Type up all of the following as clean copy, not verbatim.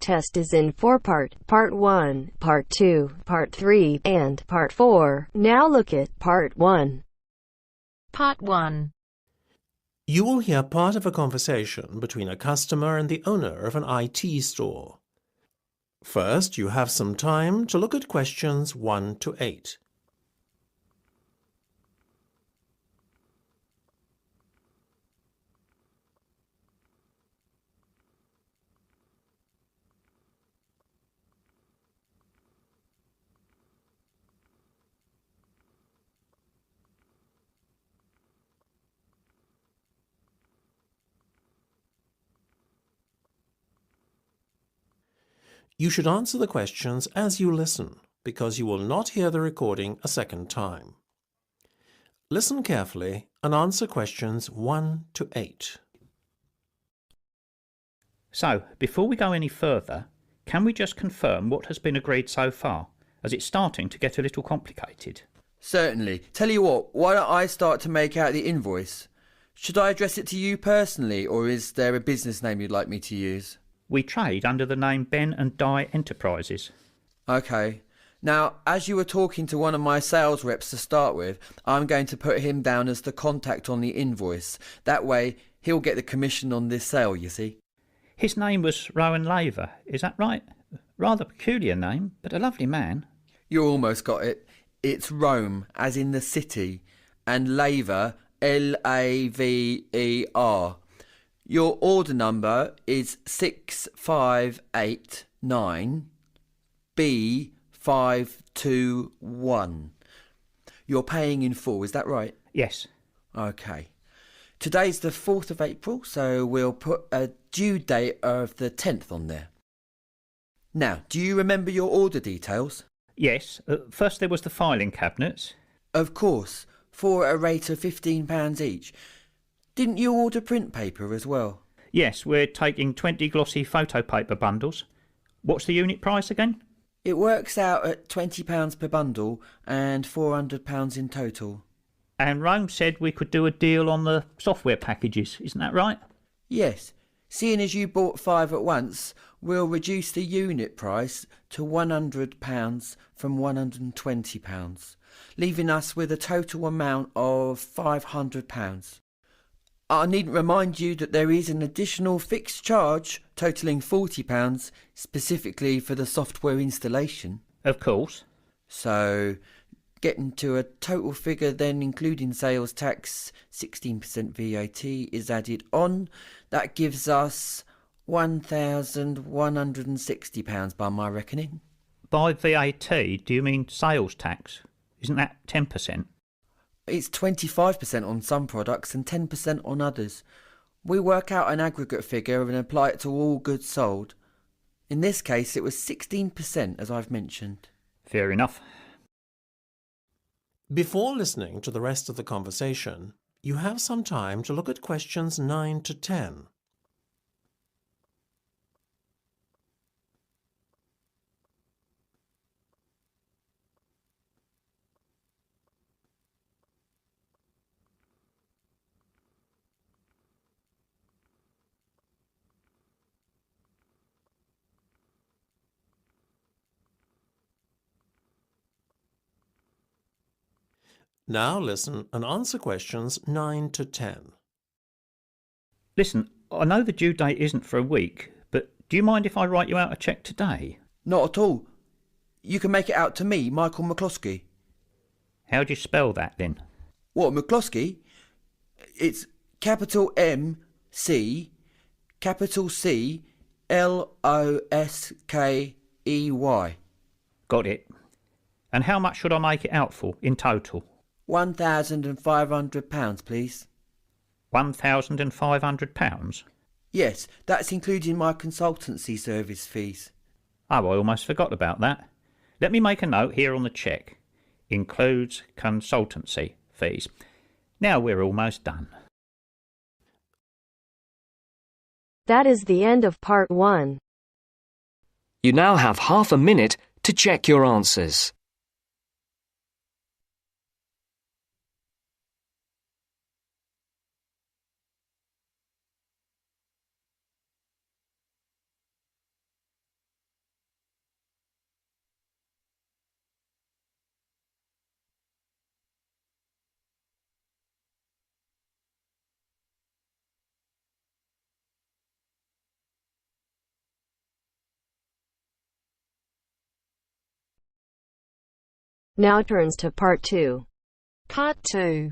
test is in 4 parts: Part 1, Part 2, Part 3, and Part 4. Now look at Part 1. Part 1. You will hear part of a conversation between a customer and the owner of an IT store. First, you have some time to look at questions 1 to 8. You should answer the questions as you listen, because you will not hear the recording a second time. Listen carefully and answer questions 1 to 8. So, before we go any further, can we just confirm what has been agreed so far, as it's starting to get a little complicated? Certainly. Tell you what, why don't I start to make out the invoice? Should I address it to you personally, or is there a business name you'd like me to use? We trade under the name Ben and Dye Enterprises. Okay. Now, as you were talking to one of my sales reps to start with, I'm going to put him down as the contact on the invoice. That way, he'll get the commission on this sale, you see. His name was Rowan Laver, is that right? Rather peculiar name, but a lovely man. You almost got it. It's Rome, as in the city, and Laver, Laver. Your order number is 6589B521. You're paying in full, is that right? Yes. Okay. Today's the 4th of April, so we'll put a due date of the 10th on there. Now, do you remember your order details? Yes. First there was the filing cabinets. Of course, for a rate of £15 each. Didn't you order print paper as well? Yes, we're taking 20 glossy photo paper bundles. What's the unit price again? It works out at £20 per bundle and £400 in total. And Rome said we could do a deal on the software packages, isn't that right? Yes. Seeing as you bought 5 at once, we'll reduce the unit price to £100 from £120, leaving us with a total amount of £500. I needn't remind you that there is an additional fixed charge totalling £40 specifically for the software installation. Of course. So, getting to a total figure then including sales tax, 16% VAT is added on. That gives us £1,160 by my reckoning. By VAT, do you mean sales tax? Isn't that 10%? It's 25% on some products and 10% on others. We work out an aggregate figure and apply it to all goods sold. In this case, it was 16%, as I've mentioned. Fair enough. Before listening to the rest of the conversation, you have some time to look at questions 9 to 10. Now listen and answer questions 9 to 10. Listen, I know the due date isn't for a week, but do you mind if I write you out a cheque today? Not at all. You can make it out to me, Michael McCloskey. How do you spell that then? What, McCloskey? It's capital M C, capital C, Loskey. Got it. And how much should I make it out for in total? £1,500, please. £1,500? Yes, that's including my consultancy service fees. Oh, I almost forgot about that. Let me make a note here on the cheque. Includes consultancy fees. Now we're almost done. That is the end of Part 1. You now have half a minute to check your answers. Now turns to Part 2. Part 2.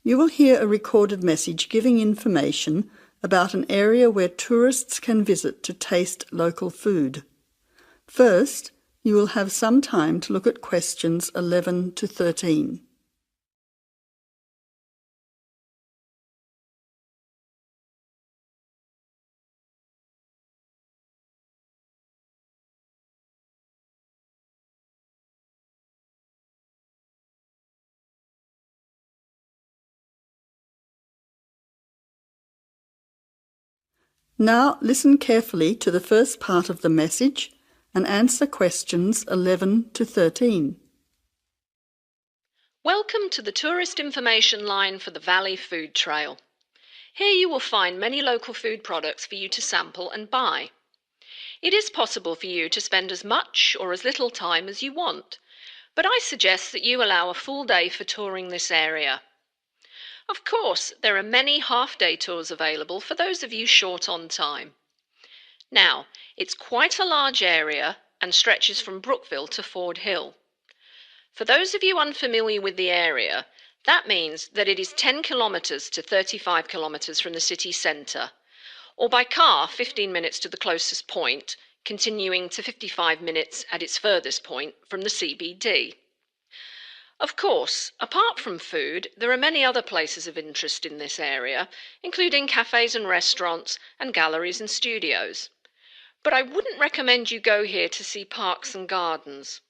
You will hear a recorded message giving information about an area where tourists can visit to taste local food. First, you will have some time to look at questions 11 to 13. Now listen carefully to the first part of the message and answer questions 11 to 13. Welcome to the tourist information line for the Valley Food Trail. Here you will find many local food products for you to sample and buy. It is possible for you to spend as much or as little time as you want, but I suggest that you allow a full day for touring this area. Of course, there are many half-day tours available for those of you short on time. Now, it's quite a large area and stretches from Brookville to Ford Hill. For those of you unfamiliar with the area, that means that it is 10 kilometres to 35 kilometres from the city centre, or by car 15 minutes to the closest point, continuing to 55 minutes at its furthest point from the CBD. Of course, apart from food, there are many other places of interest in this area, including cafes and restaurants and galleries and studios. But I wouldn't recommend you go here to see parks and gardens.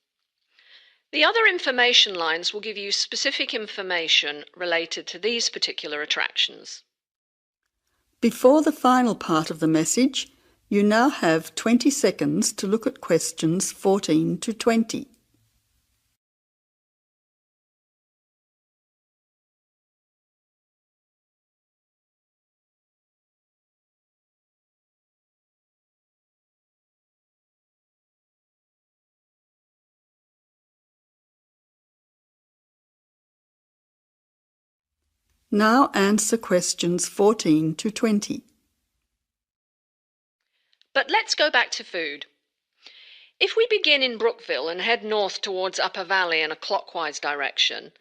The other information lines will give you specific information related to these particular attractions. Before the final part of the message, you now have 20 seconds to look at questions 14 to 20. Now answer questions 14 to 20. But let's go back to food. If we begin in Brookville and head north towards Upper Valley in a clockwise direction,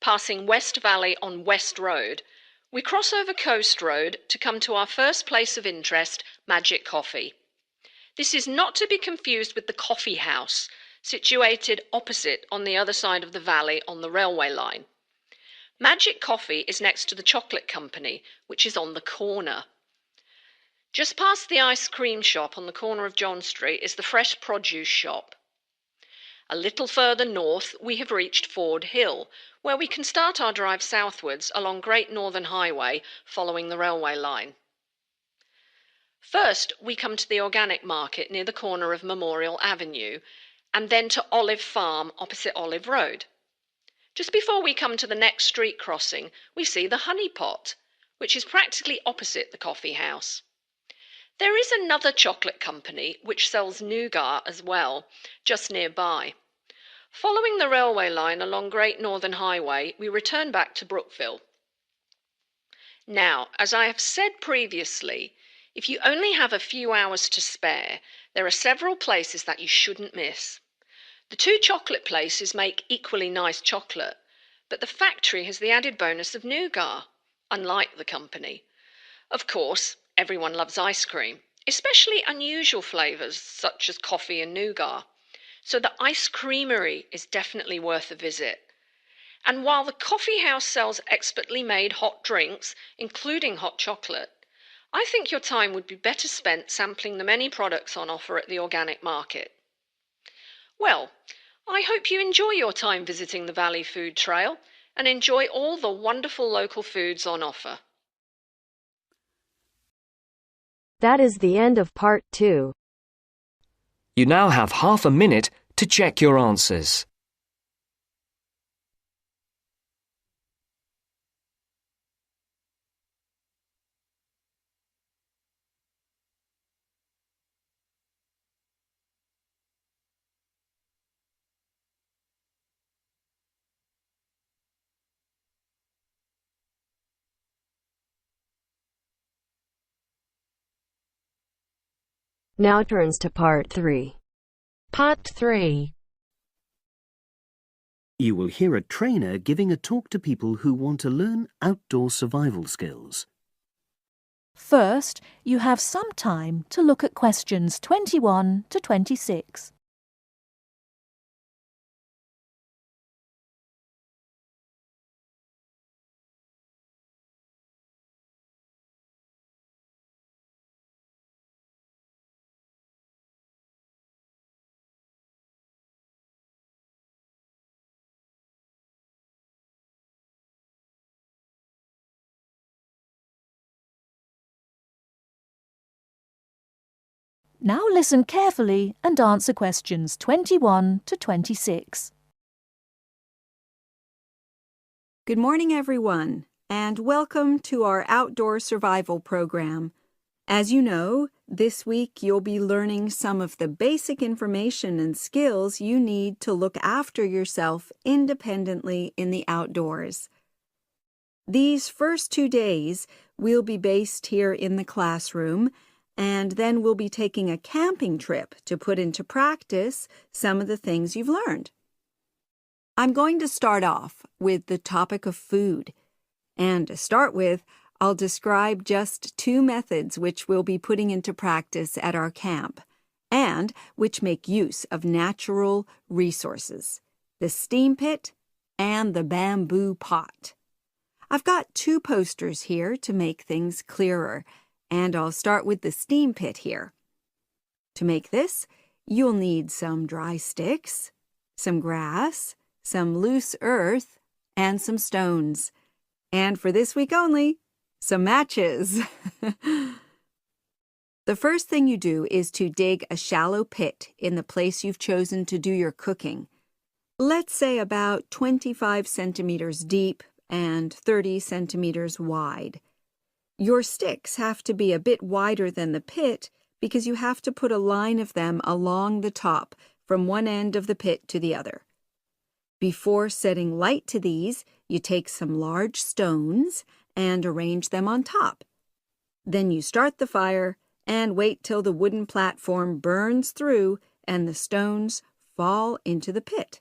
passing West Valley on West Road, we cross over Coast Road to come to our first place of interest, Magic Coffee. This is not to be confused with the Coffee House, situated opposite on the other side of the valley on the railway line. Magic Coffee is next to the Chocolate Company, which is on the corner. Just past the ice cream shop on the corner of John Street is the fresh produce shop. A little further north we have reached Ford Hill, where we can start our drive southwards along Great Northern Highway following the railway line. First, we come to the organic market near the corner of Memorial Avenue, and then to Olive Farm opposite Olive Road. Just before we come to the next street crossing, we see the Honey Pot, which is practically opposite the coffee house. There is another chocolate company which sells nougat as well, just nearby. Following the railway line along Great Northern Highway, we return back to Brookville. Now, as I have said previously, if you only have a few hours to spare, there are several places that you shouldn't miss. The two chocolate places make equally nice chocolate, but the factory has the added bonus of nougat, unlike the company. Of course, everyone loves ice cream, especially unusual flavours such as coffee and nougat, so the ice creamery is definitely worth a visit. And while the coffee house sells expertly made hot drinks, including hot chocolate, I think your time would be better spent sampling the many products on offer at the organic market. Well, I hope you enjoy your time visiting the Valley Food Trail and enjoy all the wonderful local foods on offer. That is the end of Part 2. You now have half a minute to check your answers. Now turns to Part 3. Part 3. You will hear a trainer giving a talk to people who want to learn outdoor survival skills. First, you have some time to look at questions 21 to 26. Now listen carefully and answer questions 21 to 26. Good morning, everyone, and welcome to our outdoor survival program. As you know, this week you'll be learning some of the basic information and skills you need to look after yourself independently in the outdoors. These first 2 days will be based here in the classroom, and then we'll be taking a camping trip to put into practice some of the things you've learned. I'm going to start off with the topic of food. And to start with, I'll describe just 2 methods which we'll be putting into practice at our camp, and which make use of natural resources, the steam pit and the bamboo pot. I've got 2 posters here to make things clearer, and I'll start with the steam pit here. To make this, you'll need some dry sticks, some grass, some loose earth, and some stones. And for this week only, some matches. The first thing you do is to dig a shallow pit in the place you've chosen to do your cooking. Let's say about 25 centimeters deep and 30 centimeters wide. Your sticks have to be a bit wider than the pit because you have to put a line of them along the top from one end of the pit to the other. Before setting light to these, you take some large stones and arrange them on top. Then you start the fire and wait till the wooden platform burns through and the stones fall into the pit.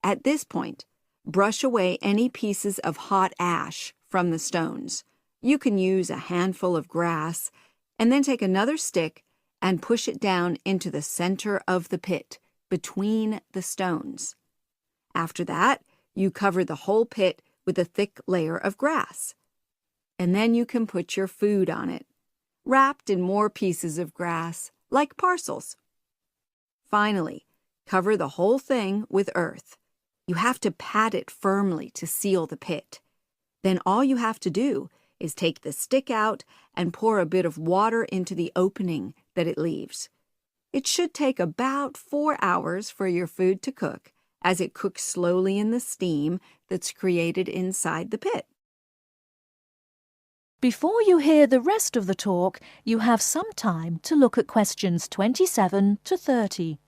At this point, brush away any pieces of hot ash from the stones. You can use a handful of grass, and then take another stick and push it down into the center of the pit, between the stones. After that, you cover the whole pit with a thick layer of grass. And then you can put your food on it, wrapped in more pieces of grass, like parcels. Finally, cover the whole thing with earth. You have to pat it firmly to seal the pit. Then all you have to do is take the stick out and pour a bit of water into the opening that it leaves. It should take about 4 hours for your food to cook, as it cooks slowly in the steam that's created inside the pit. Before you hear the rest of the talk, you have some time to look at questions 27 to 30.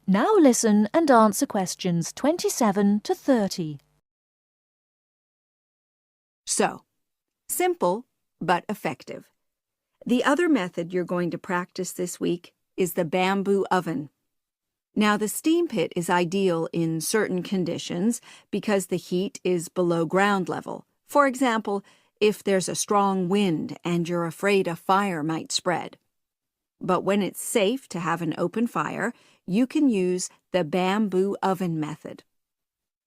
Now listen and answer questions 27 to 30. So, simple but effective. The other method you're going to practice this week is the bamboo oven. Now, the steam pit is ideal in certain conditions because the heat is below ground level. For example, if there's a strong wind and you're afraid a fire might spread. But when it's safe to have an open fire, you can use the bamboo oven method.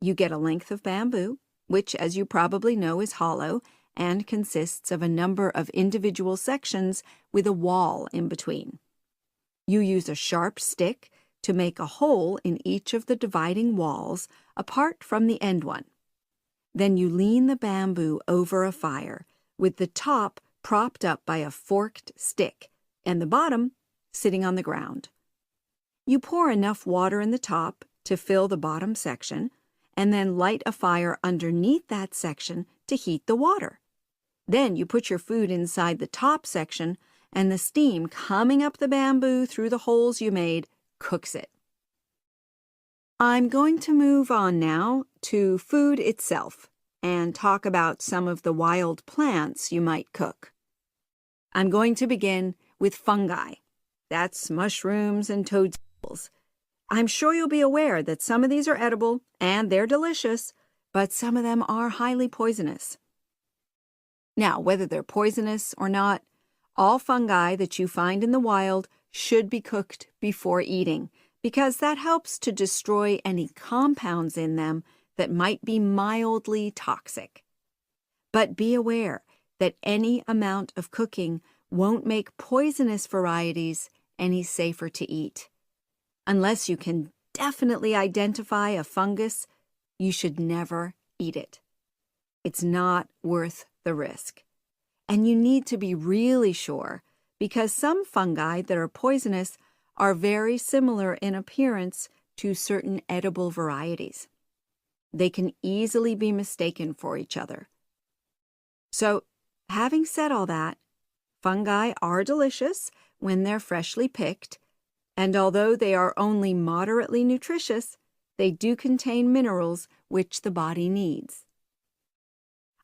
You get a length of bamboo, which, as you probably know, is hollow and consists of a number of individual sections with a wall in between. You use a sharp stick to make a hole in each of the dividing walls apart from the end one. Then you lean the bamboo over a fire, with the top propped up by a forked stick and the bottom sitting on the ground. You pour enough water in the top to fill the bottom section, and then light a fire underneath that section to heat the water. Then you put your food inside the top section, and the steam coming up the bamboo through the holes you made cooks it. I'm going to move on now to food itself and talk about some of the wild plants you might cook. I'm going to begin with fungi. That's mushrooms and toadstools. I'm sure you'll be aware that some of these are edible and they're delicious, but some of them are highly poisonous. Now, whether they're poisonous or not, all fungi that you find in the wild should be cooked before eating, because that helps to destroy any compounds in them that might be mildly toxic. But be aware that any amount of cooking won't make poisonous varieties any safer to eat. Unless you can definitely identify a fungus, you should never eat it. It's not worth the risk. And you need to be really sure, because some fungi that are poisonous are very similar in appearance to certain edible varieties. They can easily be mistaken for each other. So, having said all that, fungi are delicious when they're freshly picked, and although they are only moderately nutritious, they do contain minerals which the body needs.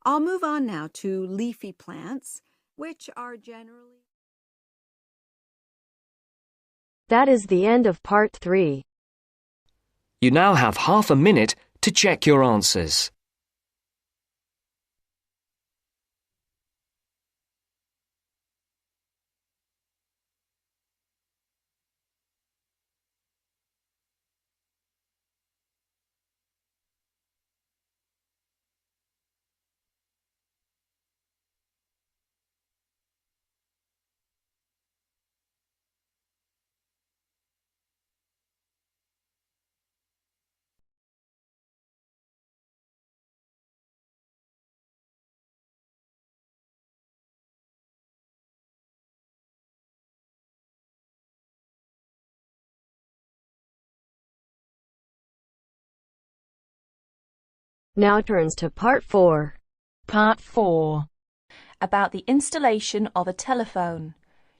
I'll move on now to leafy plants, which are generally... That is the end of part 3. You now have half a minute to check your answers. Now turns to part 4. Part 4. About the installation of a telephone.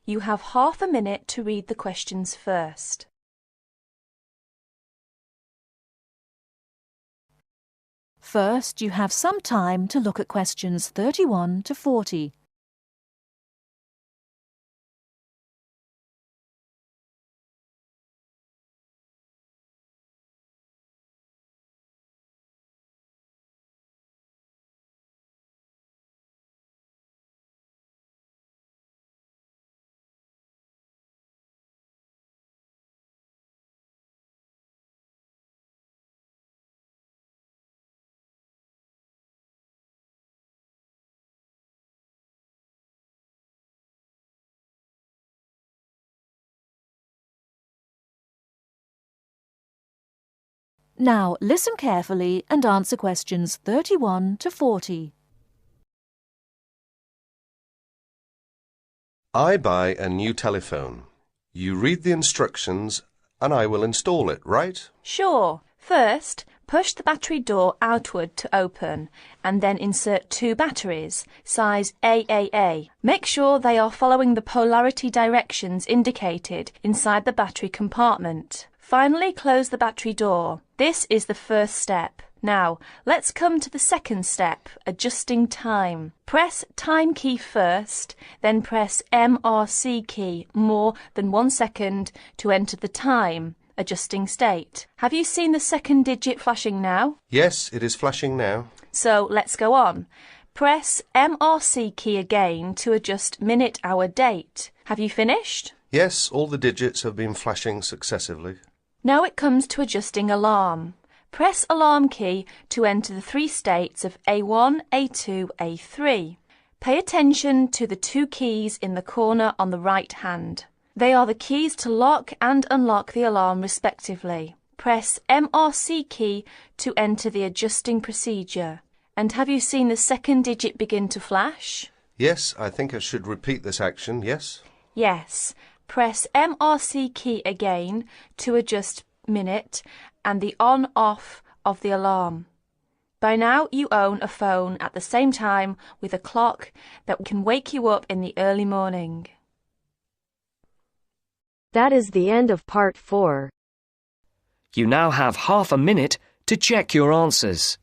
You have half a minute to read the questions first. First, you have some time to look at questions 31 to 40. Now, listen carefully and answer questions 31 to 40. I buy a new telephone. You read the instructions and I will install it, right? Sure. First, push the battery door outward to open and then insert 2 batteries, size AAA. Make sure they are following the polarity directions indicated inside the battery compartment. Finally, close the battery door. This is the first step. Now, let's come to the second step, adjusting time. Press time key first, then press MRC key more than 1 second to enter the time, adjusting state. Have you seen the second digit flashing now? Yes, it is flashing now. So let's go on. Press MRC key again to adjust minute, hour, date. Have you finished? Yes, all the digits have been flashing successively. Now it comes to adjusting alarm. Press alarm key to enter the 3 states of A1, A2, A3. Pay attention to the 2 keys in the corner on the right hand. They are the keys to lock and unlock the alarm respectively. Press MRC key to enter the adjusting procedure. And have you seen the second digit begin to flash? Yes, I think I should repeat this action, yes? Yes. Press MRC key again to adjust minute and the on-off of the alarm. By now you own a phone at the same time with a clock that can wake you up in the early morning. That is the end of part 4. You now have half a minute to check your answers.